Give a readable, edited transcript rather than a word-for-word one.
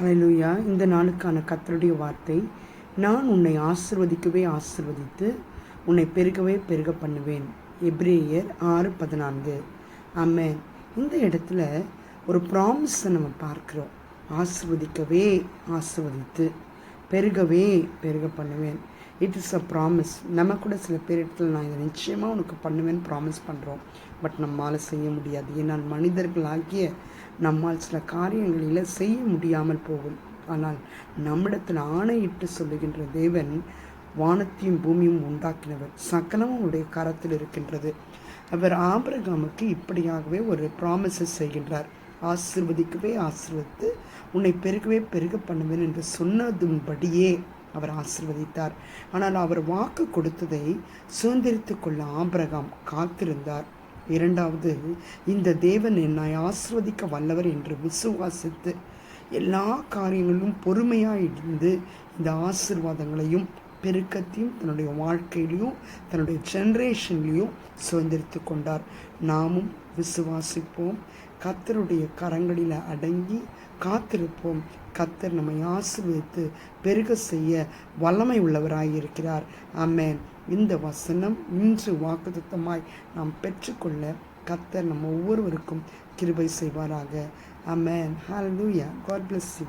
ஹல்லேலூயா. இந்த நாளுக்கான கர்த்தருடைய வார்த்தை, நான் உன்னை ஆசீர்வதிக்கவே ஆசீர்வதித்து உன்னை பெருகவே பெருக பண்ணுவேன். எபிரேயர் 6:14. ஆமென். இந்த இடத்துல ஒரு ப்ராமிஸை நம்ம பார்க்குறோம். ஆசீர்வதிக்கவே ஆசீர்வதித்து பெருகவே பெருக பண்ணுவேன். It is a promise. நம்ம கூட சில பேர் இடத்துல நான் இதை நிச்சயமாக உனக்கு பண்ணுவேன்னு ப்ராமிஸ் பண்ணுறோம். பட் நம்மால் செய்ய முடியாது. ஏன்னால் மனிதர்களாகிய நம்மால் சில காரியங்களில் செய்ய முடியாமல் போகும். ஆனால் நம்மிடத்தில் ஆணையிட்டு சொல்லுகின்ற தேவன் வானத்தையும் பூமியும் உண்டாக்கினவர். சகலமும் அவருடைய கரத்தில் இருக்கின்றது. அவர் ஆபிரகாமுக்கு இப்படியாகவே ஒரு ப்ராமிஸை செய்கின்றார். ஆசீர்வதிக்கவே ஆசீர்வதித்து உன்னை பெருகவே பெருக பண்ணுவேன் என்று சொன்னதுன்படியே அவர் ஆசீர்வதித்தார். ஆனால் அவர் வாக்கு கொடுத்ததை சுதந்திரித்து கொள்ள ஆபிரகாம் காத்திருந்தார். இரண்டாவது, இந்த தேவன் என்னை ஆசீர்வதிக்க வல்லவர் என்று விசுவாசித்து எல்லா காரியங்களிலும் பொறுமையாக இருந்து இந்த ஆசீர்வாதங்களையும் பெருக்கத்தையும் தன்னுடைய வாழ்க்கையிலையும் தன்னுடைய ஜென்ரேஷன்லேயும் சுதந்திரித்து கொண்டார். நாமும் விசுவாசிப்போம், கர்த்தருடைய கரங்களில் அடங்கி காத்திருப்போம். கர்த்தர் நம்மை ஆசீர்வதித்து பெருக செய்ய வல்லமை உள்ளவராயிருக்கிறார். ஆமென். இந்த வசனம் இன்று வாக்குத்தத்தமாய் நாம் பெற்றுக்கொள்ள கர்த்தர் நம்ம ஒவ்வொருவருக்கும் கிருபை செய்வாராக. ஆமென். ஹல்லேலூயா. God bless you.